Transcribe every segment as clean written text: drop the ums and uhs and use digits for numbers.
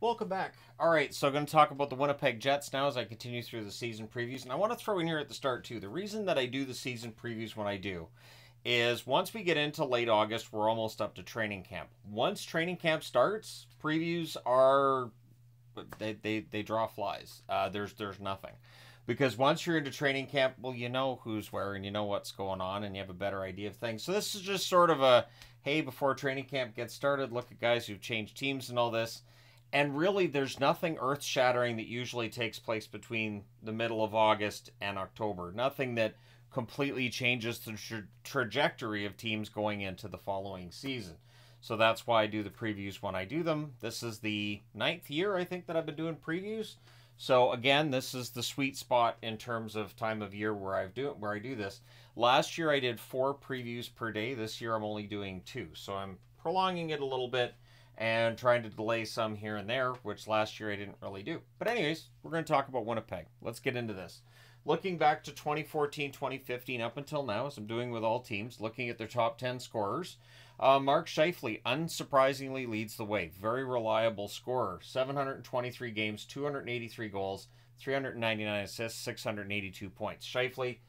Welcome back. All right, so I'm going to talk about the Winnipeg Jets now as I continue through the season previews. And I want to throw in here at the start, too. The reason that I do the season previews when I do is once we get into late August, we're almost up to training camp. Once training camp starts, previews are they draw flies. There's nothing. Because once you're into training camp, well, you know who's where and you know what's going on and you have a better idea of things. So this is just sort of a, hey, before training camp gets started, look at guys who've changed teams and all this. And really, there's nothing earth-shattering that usually takes place between the middle of August and October. Nothing that completely changes the trajectory of teams going into the following season. So that's why I do the previews when I do them. This is the 9th year, I think, that I've been doing previews. So again, this is the sweet spot in terms of time of year where I do this. Last year I did 4 previews per day. This year I'm only doing 2. So I'm prolonging it a little bit and trying to delay some here and there, which last year I didn't really do. But anyways, we're going to talk about Winnipeg. Let's get into this. Looking back to 2014, 2015 up until now, as I'm doing with all teams, looking at their top 10 scorers, Mark Scheifele, unsurprisingly, leads the way. Very reliable scorer. 723 games, 283 goals, 399 assists, 682 points. Scheifele,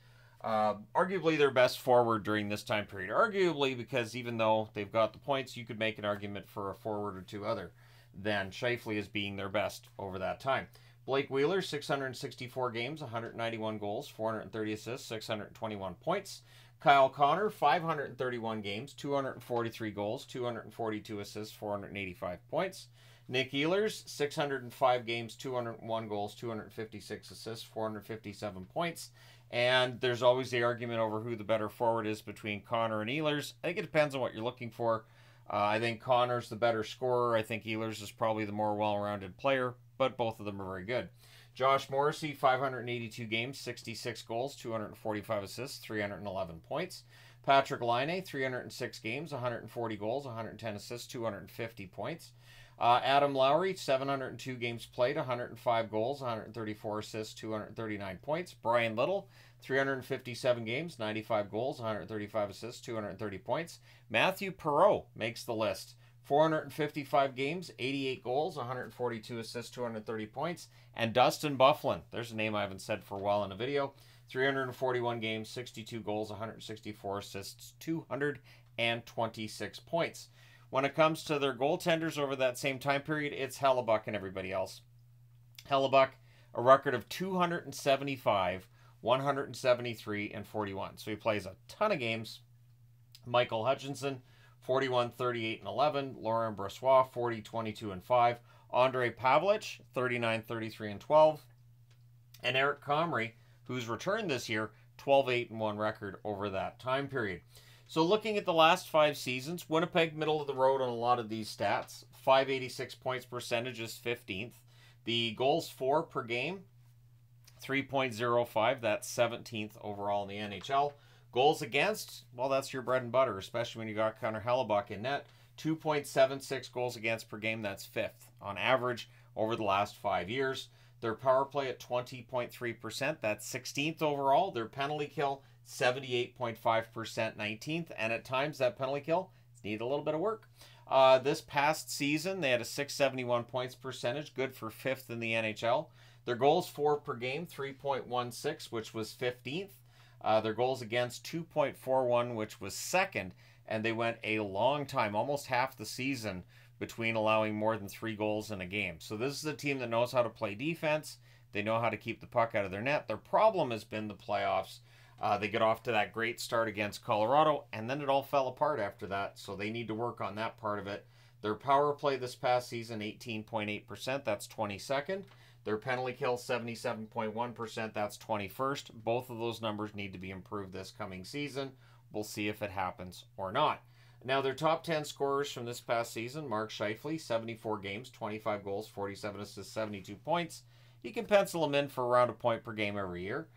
arguably their best forward during this time period. Arguably because even though they've got the points, you could make an argument for a forward or two other than Scheifele as being their best over that time. Blake Wheeler, 664 games, 191 goals, 430 assists, 621 points. Kyle Connor, 531 games, 243 goals, 242 assists, 485 points. Nick Ehlers, 605 games, 201 goals, 256 assists, 457 points. And there's always the argument over who the better forward is between Connor and Ehlers. I think it depends on what you're looking for. I think Connor's the better scorer. I think Ehlers is probably the more well-rounded player, but both of them are very good. Josh Morrissey, 582 games, 66 goals, 245 assists, 311 points. Patrick Laine, 306 games, 140 goals, 110 assists, 250 points. Adam Lowry, 702 games played, 105 goals, 134 assists, 239 points. Brian Little, 357 games, 95 goals, 135 assists, 230 points. Matthew Perreault makes the list. 455 games, 88 goals, 142 assists, 230 points. And Dustin Byfuglien, there's a name I haven't said for a while in a video. 341 games, 62 goals, 164 assists, 226 points. When it comes to their goaltenders over that same time period, it's Hellebuyck and everybody else. Hellebuyck, a record of 275, 173, and 41. So he plays a ton of games. Michael Hutchinson, 41, 38, and 11. Laurent Brossoit, 40, 22, and 5. Andre Pavlich, 39, 33, and 12. And Eric Comrie, who's returned this year, 12, 8, and 1 record over that time period. So looking at the last 5 seasons, Winnipeg middle of the road on a lot of these stats. 586 points percentage is 15th. The goals for per game, 3.05. That's 17th overall in the NHL. Goals against, well, that's your bread and butter, especially when you got Connor Hellebuyck in net. 2.76 goals against per game. That's 5th on average over the last 5 years. Their power play at 20.3%. That's 16th overall. Their penalty kill, 78.5%, 19th. And at times that penalty kill needs a little bit of work. This past season, they had a 671 points percentage, good for 5th in the NHL. Their goals for per game, 3.16, which was 15th. Their goals against, 2.41, which was 2nd. And they went a long time, almost half the season, between allowing more than 3 goals in a game. So this is a team that knows how to play defense. They know how to keep the puck out of their net. Their problem has been the playoffs. They get off to that great start against Colorado, and then it all fell apart after that, so they need to work on that part of it. Their power play this past season, 18.8%, that's 22nd. Their penalty kill, 77.1%, that's 21st. Both of those numbers need to be improved this coming season. We'll see if it happens or not. Now, their top 10 scorers from this past season, Mark Scheifele, 74 games, 25 goals, 47 assists, 72 points. You can pencil him in for around a point per game every year.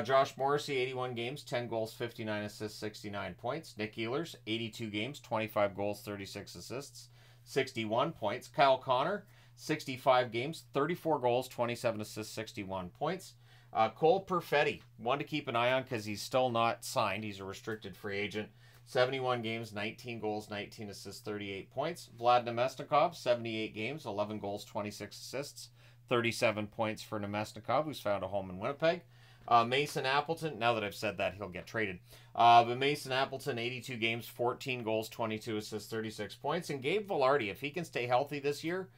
Josh Morrissey, 81 games, 10 goals, 59 assists, 69 points. Nick Ehlers, 82 games, 25 goals, 36 assists, 61 points. Kyle Connor, 65 games, 34 goals, 27 assists, 61 points. Cole Perfetti, one to keep an eye on because he's still not signed. He's a restricted free agent. 71 games, 19 goals, 19 assists, 38 points. Vlad Nemesnikov, 78 games, 11 goals, 26 assists, 37 points for Nemesnikov, who's found a home in Winnipeg. Mason Appleton, now that I've said that, he'll get traded. But Mason Appleton, 82 games, 14 goals, 22 assists, 36 points. And Gabe Vilardi, if he can stay healthy this year,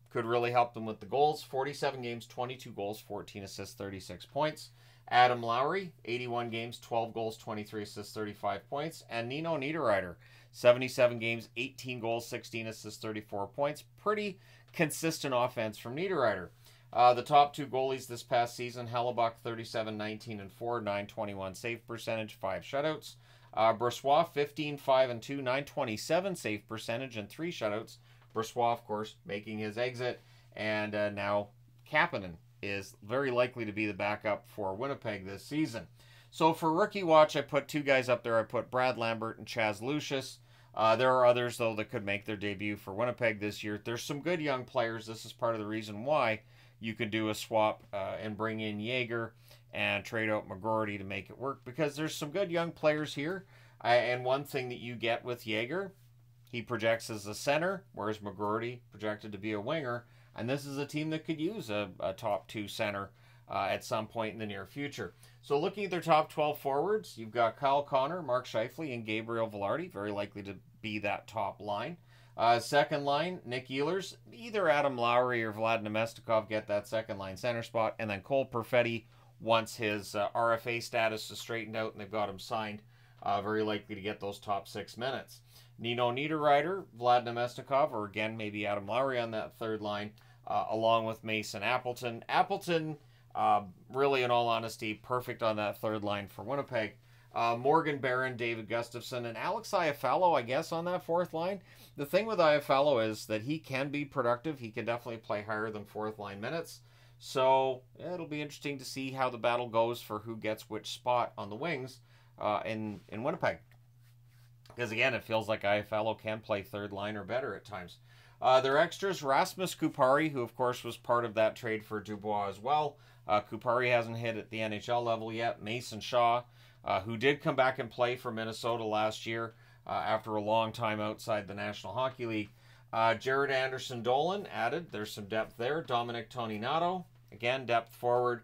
could really help them with the goals. 47 games, 22 goals, 14 assists, 36 points. Adam Lowry, 81 games, 12 goals, 23 assists, 35 points. And Nino Niederreiter, 77 games, 18 goals, 16 assists, 34 points. Pretty consistent offense from Niederreiter. The top two goalies this past season, Hellebuck, 37, 19, and 4, 921 save percentage, 5 shutouts. Brossoit, 15, 5, and 2, 927 save percentage, and 3 shutouts. Brossoit, of course, making his exit, and now Kapanen is very likely to be the backup for Winnipeg this season. So for Rookie Watch, I put 2 guys up there. I put Brad Lambert and Chaz Lucius. There are others, though, that could make their debut for Winnipeg this year. There's some good young players. This is part of the reason why you could do a swap and bring in Yeager and trade out McGroarty to make it work, because there's some good young players here. And one thing that you get with Yeager, he projects as a center, whereas McGroarty projected to be a winger. And this is a team that could use a top 2 center at some point in the near future. So looking at their top 12 forwards, you've got Kyle Connor, Mark Scheifele, and Gabriel Vilardi, very likely to be that top line. Second line, Nick Ehlers. Either Adam Lowry or Vlad Nemesnikov get that second line center spot. And then Cole Perfetti, once his RFA status is straightened out and they've got him signed, very likely to get those top 6 minutes. Nino Niederreiter, Vlad Nemesnikov, or again, maybe Adam Lowry on that third line, along with Mason Appleton. Appleton, really, in all honesty, perfect on that third line for Winnipeg. Morgan Barron, David Gustafsson, and Alex Iafallo, I guess, on that fourth line. The thing with Iafallo is that he can be productive. He can definitely play higher than fourth line minutes. So it'll be interesting to see how the battle goes for who gets which spot on the wings in Winnipeg. Because, again, it feels like Iafallo can play third line or better at times. Their extras, Rasmus Kupari, who, of course, was part of that trade for Dubois as well. Kupari hasn't hit at the NHL level yet. Mason Shaw, who did come back and play for Minnesota last year after a long time outside the National Hockey League. Jared Anderson-Dolan added. There's some depth there. Dominic Toninato, again, depth forward.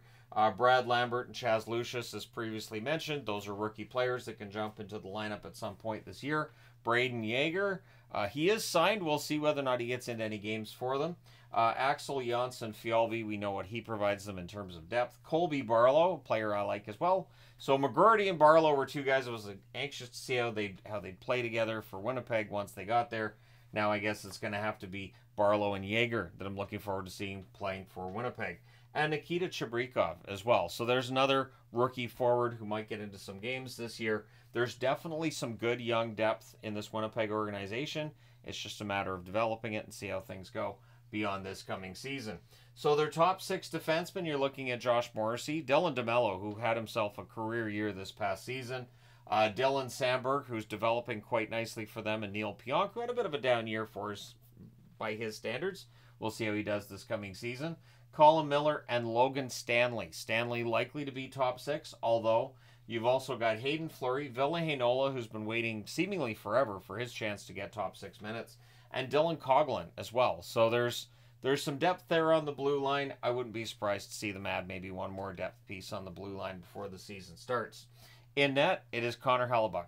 Brad Lambert and Chaz Lucius, as previously mentioned. Those are rookie players that can jump into the lineup at some point this year. Braden Yeager, he is signed. We'll see whether or not he gets into any games for them. Axel Jonsson-Fjallby, we know what he provides them in terms of depth. Colby Barlow, a player I like as well. So McGroarty and Barlow were 2 guys I was anxious to see how they'd play together for Winnipeg once they got there. Now I guess it's going to have to be Barlow and Yeager that I'm looking forward to seeing playing for Winnipeg. And Nikita Chibrikov as well. So there's another rookie forward who might get into some games this year. There's definitely some good young depth in this Winnipeg organization. It's just a matter of developing it and see how things go beyond this coming season. So their top 6 defensemen, you're looking at Josh Morrissey, Dylan DeMello, who had himself a career year this past season, Dylan Sandberg, who's developing quite nicely for them, and Neil Pionk, who had a bit of a down year for us by his standards. We'll see how he does this coming season. Colin Miller and Logan Stanley. Stanley likely to be top 6, although you've also got Hayden Fleury, Ville Heinola, who's been waiting seemingly forever for his chance to get top 6 minutes, and Dylan Coghlan as well. So there's some depth there on the blue line. I wouldn't be surprised to see them add maybe one more depth piece on the blue line before the season starts. In net, it is Connor Hellebuck.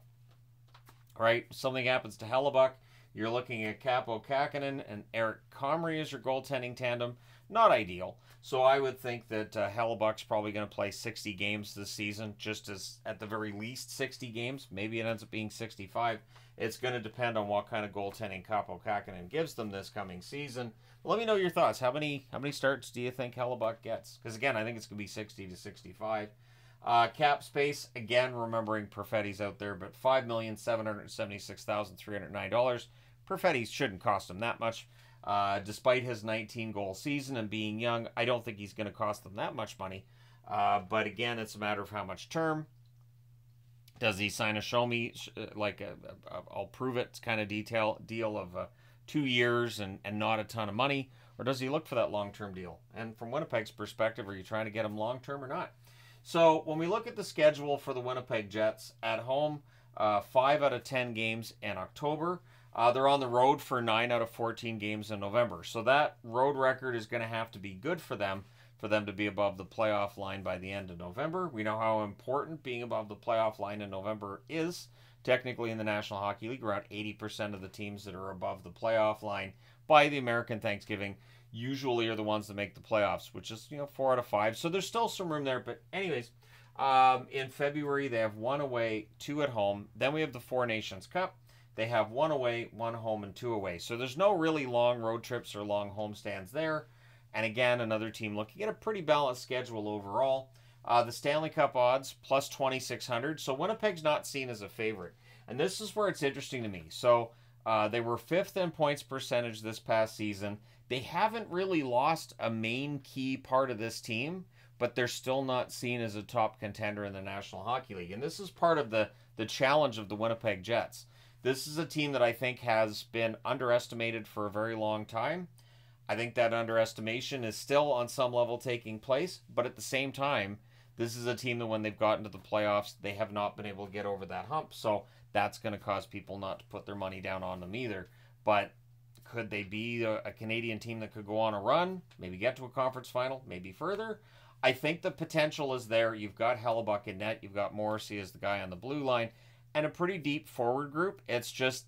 Right? Something happens to Hellebuck. You're looking at Kaapo Kähkönen and Eric Comrie as your goaltending tandem. Not ideal. So I would think that Hellebuck's probably going to play 60 games this season, just as at the very least 60 games. Maybe it ends up being 65. It's going to depend on what kind of goaltending Kaapo Kähkönen gives them this coming season. Let me know your thoughts. How many starts do you think Hellebuck gets? Because, again, I think it's going to be 60 to 65. Cap space, again, remembering Perfetti's out there, but $5,776,309. Perfetti shouldn't cost him that much. Despite his 19-goal season and being young, I don't think he's going to cost them that much money. But again, it's a matter of how much term. Does he sign a show me, like I'll prove it kind of deal of 2 years and not a ton of money? Or does he look for that long-term deal? And from Winnipeg's perspective, are you trying to get him long-term or not? So when we look at the schedule for the Winnipeg Jets, at home, 5 out of 10 games in October. They're on the road for 9 out of 14 games in November. So that road record is going to have to be good for them to be above the playoff line by the end of November. We know how important being above the playoff line in November is. Technically, in the National Hockey League, around 80% of the teams that are above the playoff line by the American Thanksgiving usually are the ones that make the playoffs, which is 4 out of 5. So there's still some room there. But anyways, in February they have 1 away, 2 at home. Then we have the Four Nations Cup. They have 1 away, 1 home, and 2 away. So there's no really long road trips or long homestands there. And again, another team looking at a pretty balanced schedule overall. The Stanley Cup odds, plus 2,600. So Winnipeg's not seen as a favorite. And this is where it's interesting to me. So they were 5th in points percentage this past season. They haven't really lost a main key part of this team, but they're still not seen as a top contender in the National Hockey League. And this is part of the challenge of the Winnipeg Jets. This is a team that I think has been underestimated for a very long time. I think that underestimation is still on some level taking place, but at the same time, this is a team that when they've gotten to the playoffs, they have not been able to get over that hump. So that's going to cause people not to put their money down on them either. But could they be a Canadian team that could go on a run, maybe get to a conference final, maybe further? I think the potential is there. You've got Hellebuck in net. You've got Morrissey as the guy on the blue line, and a pretty deep forward group. It's just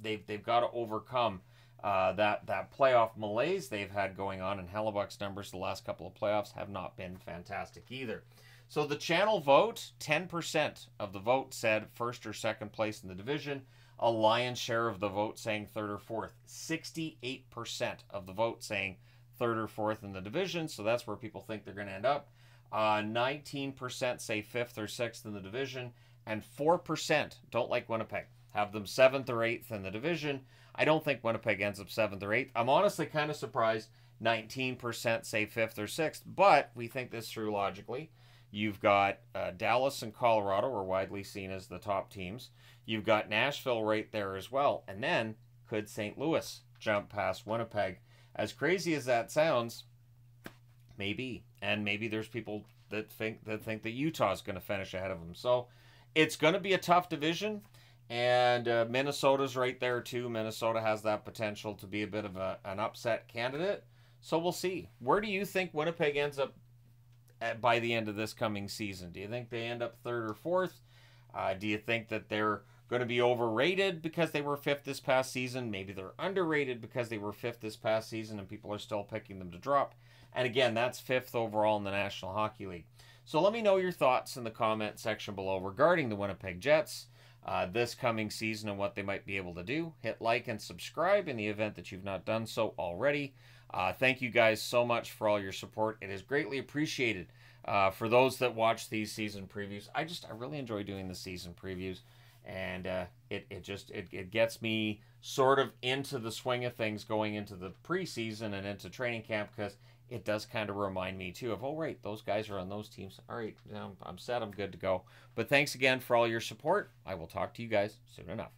they've got to overcome that playoff malaise they've had going on, and Hellebuck's numbers the last couple of playoffs have not been fantastic either. So the channel vote, 10% of the vote said first or second place in the division. A lion's share of the vote saying third or fourth. 68% of the vote saying third or fourth in the division, so that's where people think they're going to end up. 19% say fifth or sixth in the division, and 4% don't like Winnipeg. Have them 7th or 8th in the division. I don't think Winnipeg ends up 7th or 8th. I'm honestly kind of surprised 19% say 5th or 6th, but we think this through logically. You've got Dallas and Colorado are widely seen as the top teams. You've got Nashville right there as well. And then could St. Louis jump past Winnipeg? As crazy as that sounds, maybe. And maybe there's people that think that Utah's going to finish ahead of them. So it's going to be a tough division. And Minnesota's right there too. Minnesota has that potential to be a bit of an upset candidate. So we'll see. Where do you think Winnipeg ends up by the end of this coming season? Do you think they end up 3rd or 4th? Do you think that they're going to be overrated because they were 5th this past season? Maybe they're underrated because they were 5th this past season and people are still picking them to drop. And again, that's 5th overall in the National Hockey League. So let me know your thoughts in the comment section below regarding the Winnipeg Jets this coming season and what they might be able to do. Hit like and subscribe in the event that you've not done so already. Thank you guys so much for all your support. It is greatly appreciated for those that watch these season previews. I really enjoy doing the season previews, and it gets me sort of into the swing of things going into the preseason and into training camp, because it does kind of remind me too of, oh right, those guys are on those teams. All right, I'm set, I'm good to go. But thanks again for all your support. I will talk to you guys soon enough.